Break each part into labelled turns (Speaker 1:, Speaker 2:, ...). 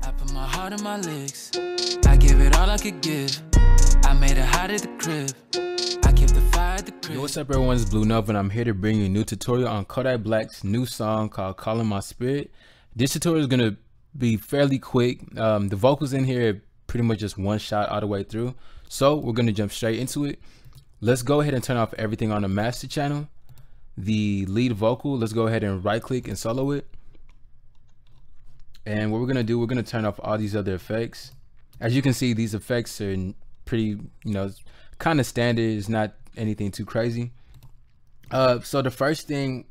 Speaker 1: I put my heart in my licks. I give it all I could give. I made it hot at the crib. I kept the fire at the crib.
Speaker 2: Yo, what's up everyone, it's Blue Nova and I'm here to bring you a new tutorial on Kodak Black's new song called Calling My Spirit. This tutorial is going to be fairly quick. The vocals in here are pretty much just one shot all the way through. So we're going to jump straight into it. Let's go ahead and turn off everything on the master channel. The lead vocal, let's go ahead and right click and solo it. And what we're going to do, we're going to turn off all these other effects. As you can see, these effects are pretty, kind of standard. It's not anything too crazy. So the first thing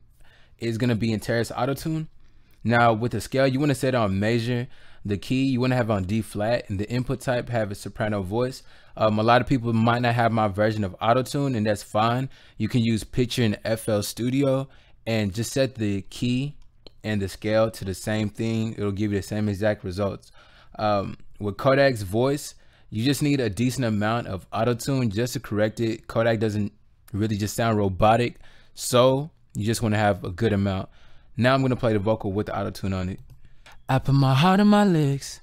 Speaker 2: is going to be in Terrace Auto-Tune. Now with the scale, you want to set it on major. The key you want to have on D flat, and the input type have a soprano voice. A lot of people might not have my version of Auto-Tune, and that's fine. You can use Picture in FL Studio and just set the key and the scale to the same thing. It'll give you the same exact results. With Kodak's voice, you just need a decent amount of Auto-Tune just to correct it. Kodak doesn't really just sound robotic, so you just want to have a good amount. Now I'm going to play the vocal with the Auto-Tune on it.
Speaker 1: I put my heart in my licks.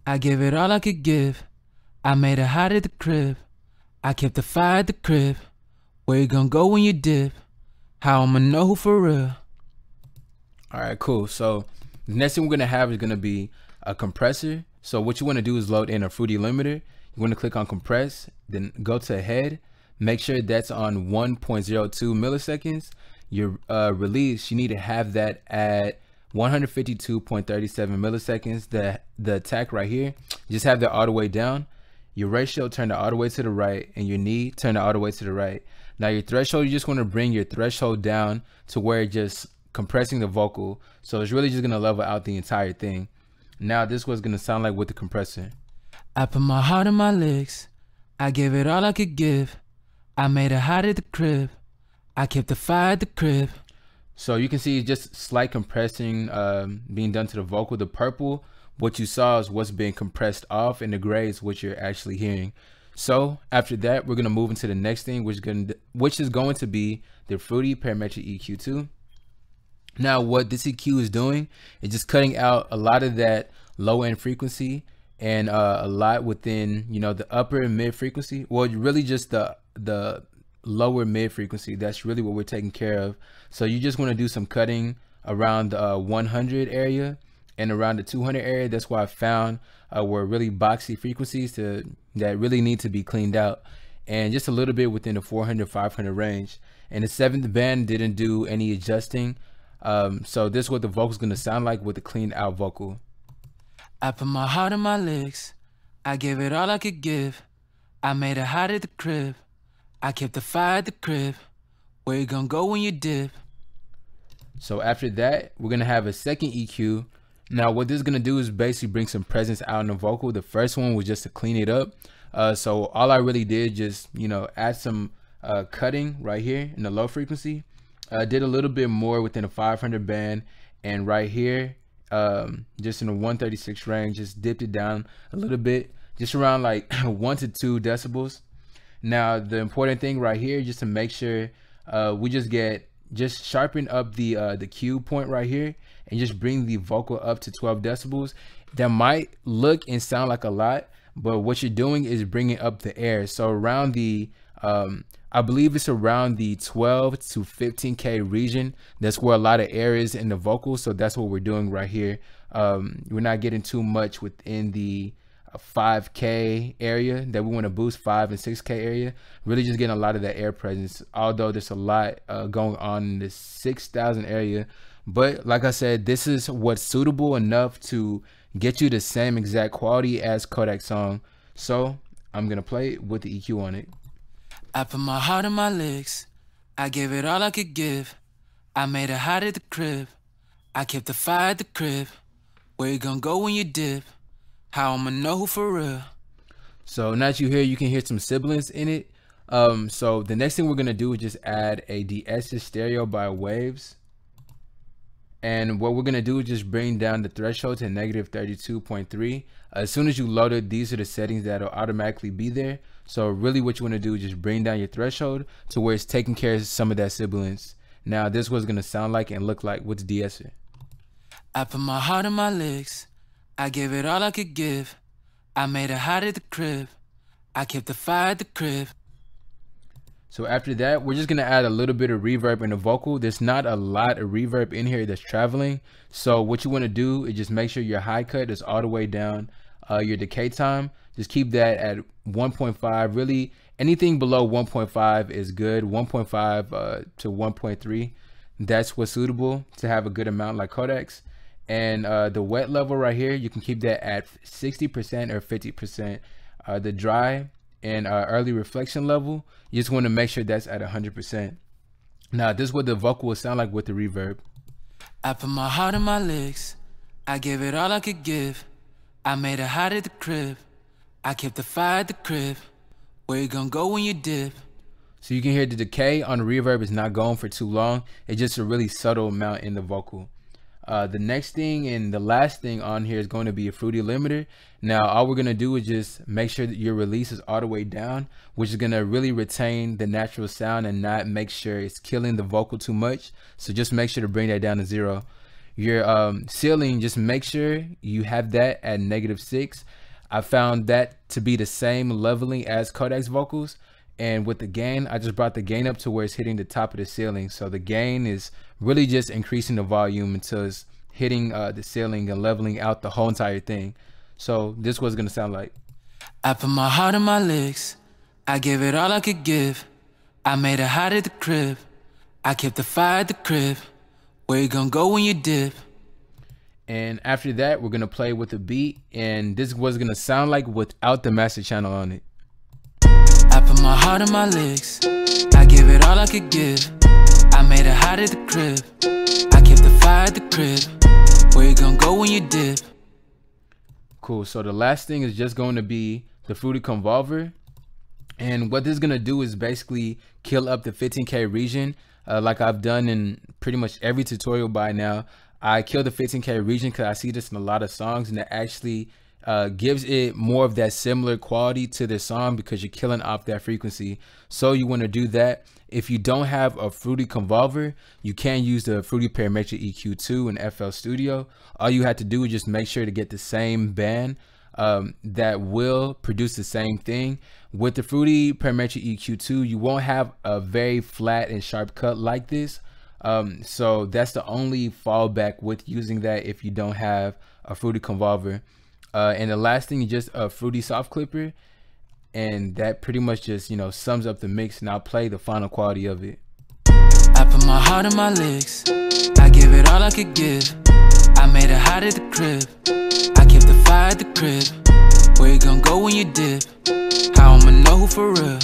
Speaker 1: I gave it all I could give. I made it hot at the crib. I kept the fire at the crib. Where you gonna go when you dip? How I'ma know who for real?
Speaker 2: Alright, cool. So the next thing we're going to have is going to be a compressor. So what you want to do is load in a Fruity limiter. You want to click on compress, then go to head. Make sure that's on 1.02 milliseconds. Your release, you need to have that at 152.37 milliseconds. The attack right here, just have that all the way down. Your ratio, turn it all the way to the right, and your knee, turn it all the way to the right. Now your threshold, you just want to bring your threshold down to where it just compressing the vocal. So it's really just going to level out the entire thing. Now this is what it's going to sound like with the compressor.
Speaker 1: I put my heart in my licks. I gave it all I could give. I made it hot at the crib. I kept the fire at the crib.
Speaker 2: So you can see just slight compressing being done to the vocal. The purple, what you saw is what's being compressed off, and the gray is what you're actually hearing. So after that, we're going to move into the next thing, which is going to be the Fruity Parametric EQ2. Now what this EQ is doing is just cutting out a lot of that low end frequency and a lot within, the upper and mid frequency. Well, really just the lower mid frequency. That's really what we're taking care of. So you just want to do some cutting around the 100 area and around the 200 area. That's why I found were really boxy frequencies that really need to be cleaned out, and just a little bit within the 400-500 range. And the 7th band didn't do any adjusting. So this is what the vocal is going to sound like with the cleaned out vocal.
Speaker 1: I put my heart in my licks. I gave it all I could give. I made it hot at the crib. I kept the fire at the crib. Where you gonna go when you dip?
Speaker 2: So after that, we're gonna have a second EQ. Now what this is gonna do is basically bring some presence out in the vocal. The first one was just to clean it up. So all I really did just, add some cutting right here in the low frequency. Did a little bit more within the 500 band, and right here, just in the 136 range, just dipped it down a little bit, just around like 1 to 2 decibels. Now the important thing right here, just to make sure we just sharpen up the Q point right here, and just bring the vocal up to 12 decibels. That might look and sound like a lot, but what you're doing is bringing up the air. So around the I believe it's around the 12 to 15K region. That's where a lot of air is in the vocal. So that's what we're doing right here. We're not getting too much within the 5K area that we want to boost, 5 and 6K area. Really just getting a lot of that air presence, although there's a lot going on in the 6,000 area. But like I said, this is what's suitable enough to get you the same exact quality as Kodak's song. So I'm gonna play it with the EQ on it.
Speaker 1: I put my heart in my licks. I gave it all I could give. I made it hot at the crib. I kept the fire at the crib. Where you gonna go when you dip? How I'ma know who for real?
Speaker 2: So now that you hear, you can hear some sibilance in it. So the next thing we're gonna do is just add a de-essence stereo by Waves. And what we're gonna do is just bring down the threshold to negative 32.3. As soon as you load it, these are the settings that'll automatically be there. So really what you wanna do is just bring down your threshold to where it's taking care of some of that sibilance. Now this is what it's gonna sound like and look like with the de-esser.
Speaker 1: I put my heart in my licks. I gave it all I could give. I made it hot at the crib. I kept the fire at the crib.
Speaker 2: So after that, we're just gonna add a little bit of reverb in the vocal. There's not a lot of reverb in here that's traveling. So what you wanna do is just make sure your high cut is all the way down. Your decay time, just keep that at 1.5. Really, anything below 1.5 is good. 1.5 to 1.3, that's what's suitable to have a good amount like Kodak's. And the wet level right here, you can keep that at 60% or 50%. The dry and early reflection level, you just want to make sure that's at 100%. Now this is what the vocal will sound like with the reverb.
Speaker 1: I put my heart in my legs. I gave it all I could give. I made it hot at the crib. I kept the fire at the crib. Where you gonna go when you dip?
Speaker 2: So you can hear the decay on the reverb is not going for too long. It's just a really subtle amount in the vocal. The next thing and the last thing on here is going to be a fruity limiter. Now all we're going to do is just make sure that your release is all the way down, which is going to really retain the natural sound and not make sure it's killing the vocal too much. So just make sure to bring that down to 0. Your ceiling, just make sure you have that at -6. I found that to be the same leveling as Kodak's vocals. And with the gain, I just brought the gain up to where it's hitting the top of the ceiling. So the gain is really just increasing the volume until it's hitting the ceiling and leveling out the whole entire thing. So this was gonna sound like.
Speaker 1: I put my heart in my legs. I gave it all I could give. I made it hot at the crib. I kept the fire at the crib. Where you gonna go when you dip?
Speaker 2: And after that, we're gonna play with the beat, and this was gonna sound like without the master channel on it.
Speaker 1: I put my heart in my legs. I gave it all I could give. I made it hot at the crib. I kept the fire at the crib. Where you gonna go when you dip?
Speaker 2: Cool. So the last thing is just going to be the fruity convolver. And what this is gonna do is basically kill up the 15K region, like I've done in pretty much every tutorial by now. I kill the 15K region because I see this in a lot of songs, and it actually gives it more of that similar quality to the song because you're killing off that frequency. So you want to do that. If you don't have a fruity convolver, you can use the fruity parametric EQ2 in FL Studio. All you have to do is just make sure to get the same band that will produce the same thing. With the fruity parametric EQ2, you won't have a very flat and sharp cut like this. So that's the only fallback with using that if you don't have a fruity convolver. And the last thing is just a fruity soft clipper, and that pretty much just, you know, sums up the mix. And I'll play the final quality of it.
Speaker 1: I put my heart in my legs. I gave it all I could give. I made it hot at the crib. I kept the fire at the crib. Where you gonna go when you dip? How I'ma know who for real?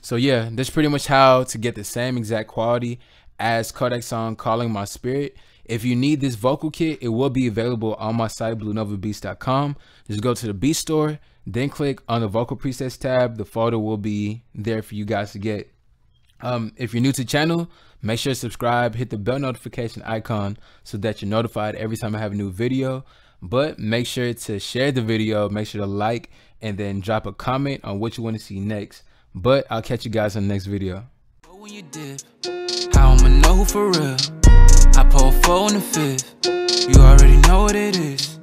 Speaker 2: So yeah, that's pretty much how to get the same exact quality as Kodak's song Calling My Spirit. If you need this vocal kit, it will be available on my site, bluenovabeats.com. Just go to the beat store, then click on the vocal presets tab. The folder will be there for you guys to get. If you're new to the channel, make sure to subscribe, hit the bell notification icon so that you're notified every time I have a new video. But make sure to share the video, make sure to like, and then drop a comment on what you want to see next. But I'll catch you guys on the next video.
Speaker 1: When you dip, how I'ma know who for real? I pull 4 in the 5th. You already know what it is.